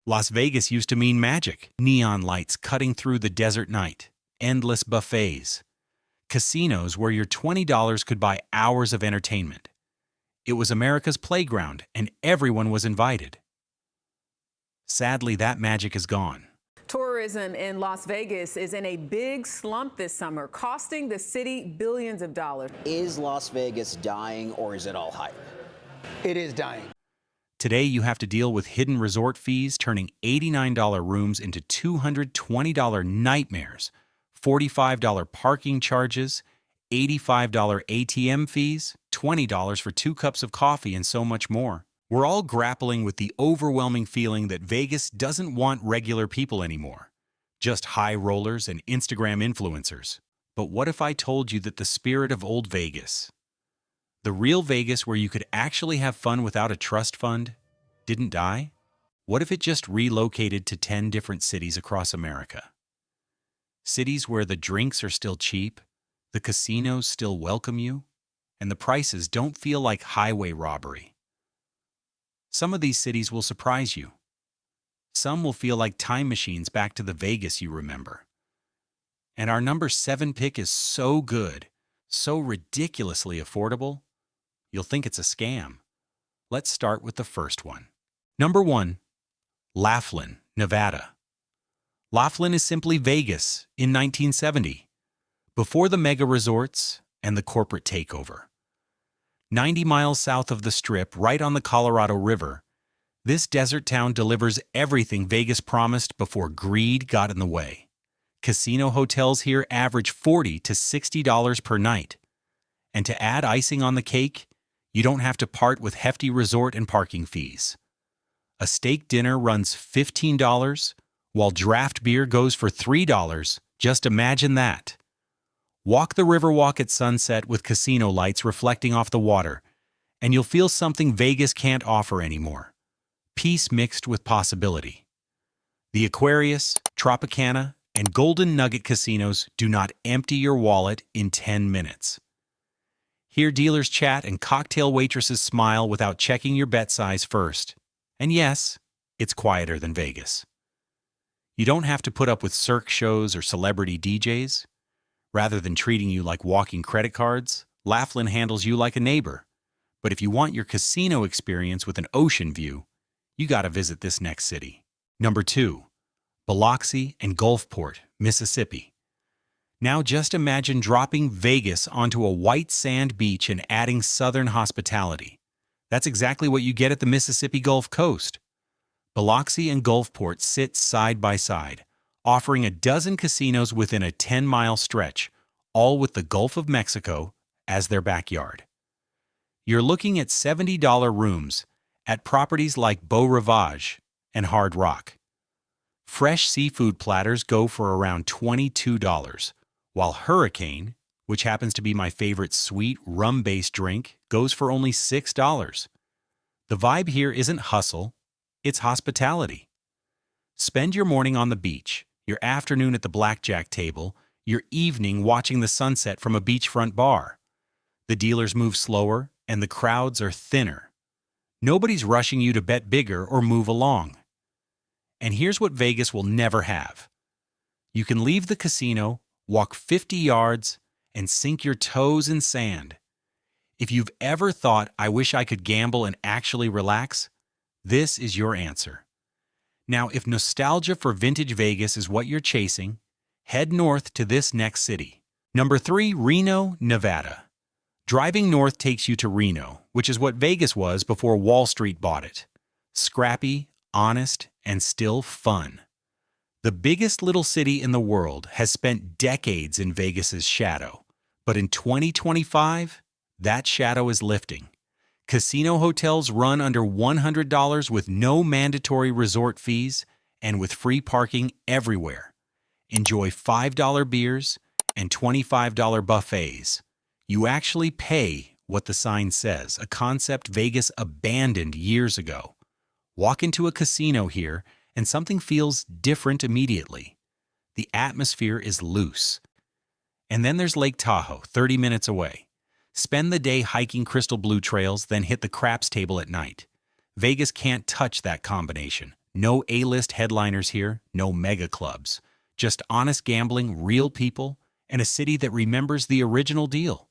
Las Vegas used to mean magic, neon lights cutting through the desert night, endless buffets, casinos where your $20 could buy hours of entertainment. It was America's playground, and everyone was invited. Sadly, that magic is gone. Tourism in Las Vegas is in a big slump this summer, costing the city billions of dollars. Is Las Vegas dying, or is it all hype? It is dying. Today, you have to deal with hidden resort fees turning $89 rooms into $220 nightmares, $45 parking charges, $85 ATM fees, $20 for 2 cups of coffee, and so much more. We're all grappling with the overwhelming feeling that Vegas doesn't want regular people anymore, just high rollers and Instagram influencers. But what if I told you that the spirit of old Vegas, the real Vegas where you could actually have fun without a trust fund, didn't die? What if it just relocated to 10 different cities across America? Cities where the drinks are still cheap, the casinos still welcome you, and the prices don't feel like highway robbery. Some of these cities will surprise you. Some will feel like time machines back to the Vegas you remember. And our number 7 pick is so good, so ridiculously affordable, you'll think it's a scam. Let's start with the first one. Number 1, Laughlin, Nevada. Laughlin is simply Vegas in 1970, before the mega resorts and the corporate takeover. 90 miles south of the Strip, right on the Colorado River, this desert town delivers everything Vegas promised before greed got in the way. Casino hotels here average $40 to $60 per night. And to add icing on the cake, you don't have to part with hefty resort and parking fees. A steak dinner runs $15, while draft beer goes for $3. Just imagine that. Walk the Riverwalk at sunset with casino lights reflecting off the water, and you'll feel something Vegas can't offer anymore. Peace mixed with possibility. The Aquarius, Tropicana, and Golden Nugget casinos do not empty your wallet in 10 minutes. Here dealers chat and cocktail waitresses smile without checking your bet size first. And yes, it's quieter than Vegas. You don't have to put up with cirque shows or celebrity DJs. Rather than treating you like walking credit cards, Laughlin handles you like a neighbor. But if you want your casino experience with an ocean view, you gotta visit this next city. Number 2, Biloxi and Gulfport, Mississippi. Now just imagine dropping Vegas onto a white sand beach and adding southern hospitality. That's exactly what you get at the Mississippi Gulf Coast. Biloxi and Gulfport sit side by side, offering a dozen casinos within a 10-mile stretch, all with the Gulf of Mexico as their backyard. You're looking at $70 rooms at properties like Beau Rivage and Hard Rock. Fresh seafood platters go for around $22, while Hurricane, which happens to be my favorite sweet rum-based drink, goes for only $6. The vibe here isn't hustle, it's hospitality. Spend your morning on the beach, your afternoon at the blackjack table, your evening watching the sunset from a beachfront bar. The dealers move slower, and the crowds are thinner. Nobody's rushing you to bet bigger or move along. And here's what Vegas will never have. You can leave the casino, walk 50 yards, and sink your toes in sand. If you've ever thought, I wish I could gamble and actually relax, this is your answer. Now, if nostalgia for vintage Vegas is what you're chasing, head north to this next city. Number 3, Reno, Nevada. Driving north takes you to Reno, which is what Vegas was before Wall Street bought it. Scrappy, honest, and still fun. The biggest little city in the world has spent decades in Vegas's shadow, but in 2025, that shadow is lifting. Casino hotels run under $100 with no mandatory resort fees and with free parking everywhere. Enjoy $5 beers and $25 buffets. You actually pay what the sign says, a concept Vegas abandoned years ago. Walk into a casino here and something feels different immediately. The atmosphere is loose. And then there's Lake Tahoe, 30 minutes away. Spend the day hiking crystal blue trails, then hit the craps table at night. Vegas can't touch that combination. No A-list headliners here, no mega clubs. Just honest gambling, real people, and a city that remembers the original deal.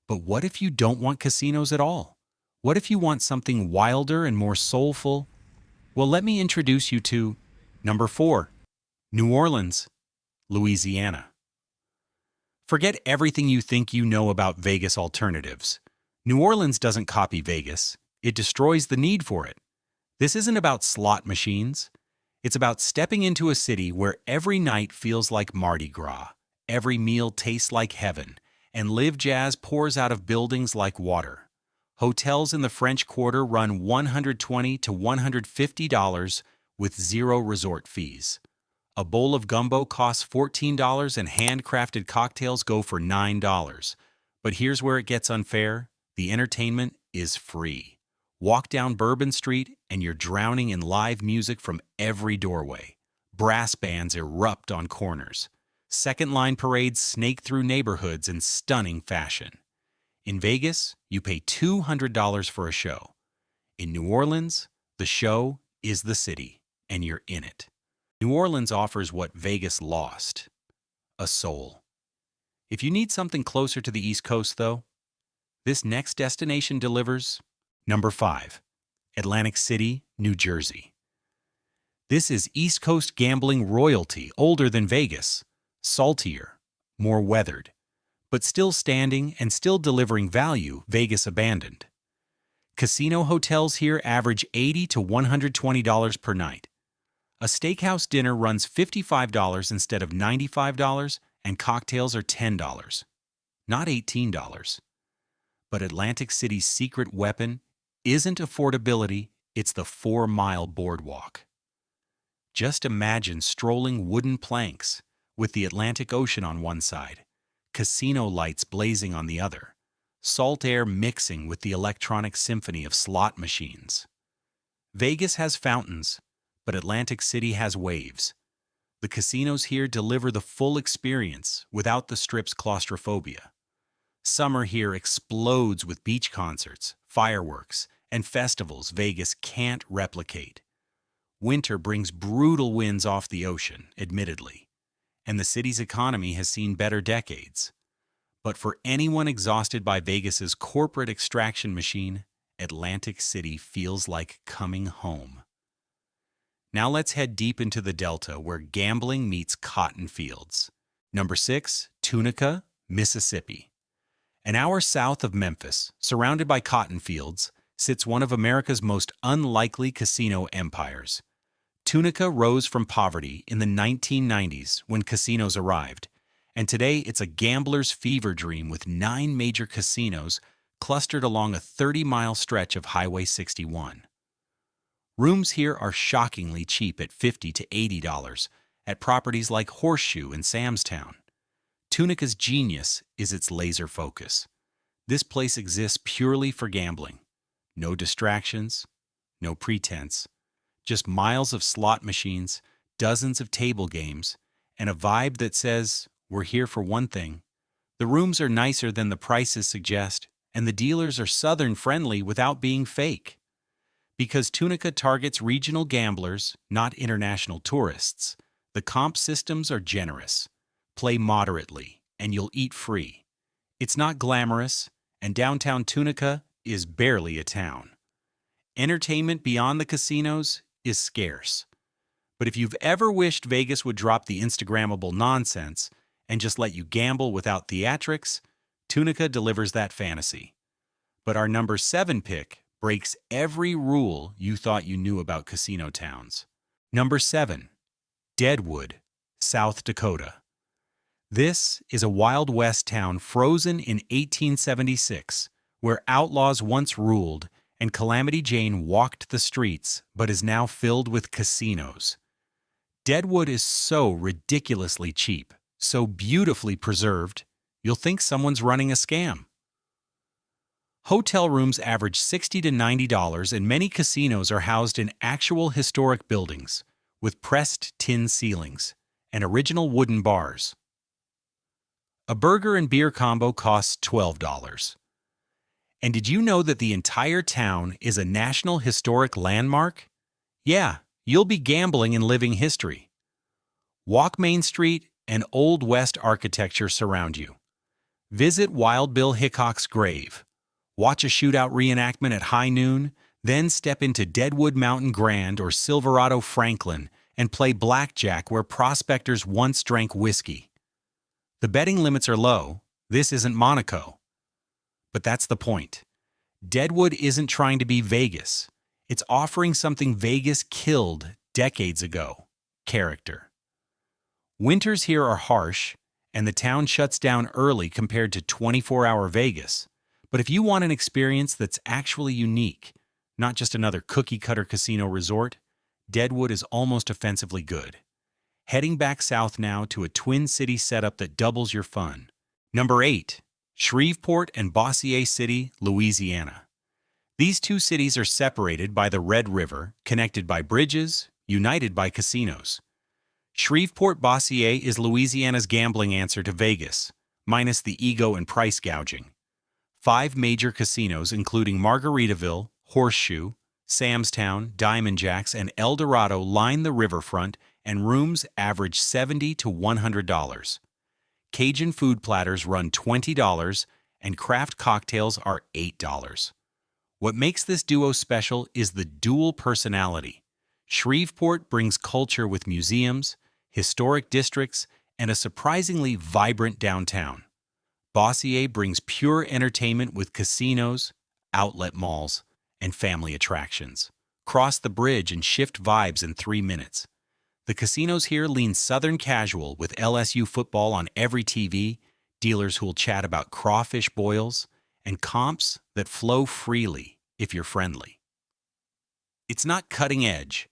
But what if you don't want casinos at all? What if you want something wilder and more soulful? Well, let me introduce you to number 4, New Orleans, Louisiana. Forget everything you think you know about Vegas alternatives. New Orleans doesn't copy Vegas. It destroys the need for it. This isn't about slot machines. It's about stepping into a city where every night feels like Mardi Gras, every meal tastes like heaven, and live jazz pours out of buildings like water. Hotels in the French Quarter run $120 to $150 with zero resort fees. A bowl of gumbo costs $14 and handcrafted cocktails go for $9. But here's where it gets unfair. The entertainment is free. Walk down Bourbon Street and you're drowning in live music from every doorway. Brass bands erupt on corners. Second-line parades snake through neighborhoods in stunning fashion. In Vegas, you pay $200 for a show. In New Orleans, the show is the city, and you're in it. New Orleans offers what Vegas lost: a soul. If you need something closer to the East Coast, though, this next destination delivers. Number 5, Atlantic City, New Jersey. This is East Coast gambling royalty, older than Vegas, saltier, more weathered, but still standing and still delivering value Vegas abandoned. Casino hotels here average $80 to $120 per night. A steakhouse dinner runs $55 instead of $95, and cocktails are $10, not $18. But Atlantic City's secret weapon isn't affordability, it's the 4-mile boardwalk. Just imagine strolling wooden planks with the Atlantic Ocean on one side, casino lights blazing on the other, salt air mixing with the electronic symphony of slot machines. Vegas has fountains, but Atlantic City has waves. The casinos here deliver the full experience without the Strip's claustrophobia. Summer here explodes with beach concerts, fireworks, and festivals Vegas can't replicate. Winter brings brutal winds off the ocean, admittedly, and the city's economy has seen better decades. But for anyone exhausted by Vegas's corporate extraction machine, Atlantic City feels like coming home. Now let's head deep into the Delta where gambling meets cotton fields. Number 6, Tunica, Mississippi. An hour south of Memphis, surrounded by cotton fields, sits one of America's most unlikely casino empires. Tunica rose from poverty in the 1990s when casinos arrived, and today it's a gambler's fever dream with 9 major casinos clustered along a 30-mile stretch of Highway 61. Rooms here are shockingly cheap at $50 to $80 at properties like Horseshoe and Sam's Town. Tunica's genius is its laser focus. This place exists purely for gambling. No distractions, no pretense, just miles of slot machines, dozens of table games, and a vibe that says, we're here for one thing. The rooms are nicer than the prices suggest, and the dealers are Southern-friendly without being fake. Because Tunica targets regional gamblers, not international tourists, the comp systems are generous. Play moderately, and you'll eat free. It's not glamorous, and downtown Tunica is barely a town. Entertainment beyond the casinos is scarce. But if you've ever wished Vegas would drop the Instagrammable nonsense and just let you gamble without theatrics, Tunica delivers that fantasy. But our number 7 pick breaks every rule you thought you knew about casino towns. Number 7, Deadwood, South Dakota. This is a Wild West town frozen in 1876, where outlaws once ruled and Calamity Jane walked the streets, but is now filled with casinos. Deadwood is so ridiculously cheap, so beautifully preserved, you'll think someone's running a scam. Hotel rooms average $60 to $90, and many casinos are housed in actual historic buildings with pressed tin ceilings and original wooden bars. A burger and beer combo costs $12. And did you know that the entire town is a National Historic Landmark? Yeah, you'll be gambling and living history. Walk Main Street and Old West architecture surround you. Visit Wild Bill Hickok's grave. Watch a shootout reenactment at high noon, then step into Deadwood Mountain Grand or Silverado Franklin and play blackjack where prospectors once drank whiskey. The betting limits are low. This isn't Monaco. But that's the point. Deadwood isn't trying to be Vegas. It's offering something Vegas killed decades ago: character. Winters here are harsh, and the town shuts down early compared to 24-hour Vegas. But if you want an experience that's actually unique, not just another cookie-cutter casino resort, Deadwood is almost offensively good. Heading back south now to a twin city setup that doubles your fun. Number 8. Shreveport and Bossier City, Louisiana. These two cities are separated by the Red River, connected by bridges, united by casinos. Shreveport-Bossier is Louisiana's gambling answer to Vegas, minus the ego and price gouging. 5 major casinos, including Margaritaville, Horseshoe, Samstown, Diamond Jacks, and El Dorado, line the riverfront, and rooms average $70 to $100. Cajun food platters run $20, and craft cocktails are $8. What makes this duo special is the dual personality. Shreveport brings culture with museums, historic districts, and a surprisingly vibrant downtown. Bossier brings pure entertainment with casinos, outlet malls, and family attractions. Cross the bridge and shift vibes in 3 minutes. The casinos here lean Southern casual with LSU football on every TV, dealers who'll chat about crawfish boils, and comps that flow freely if you're friendly. It's not cutting edge,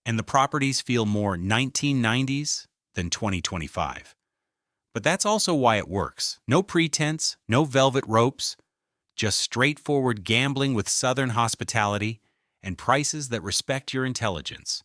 and the properties feel more 1990s than 2025. But that's also why it works. No pretense, no velvet ropes, just straightforward gambling with Southern hospitality and prices that respect your intelligence.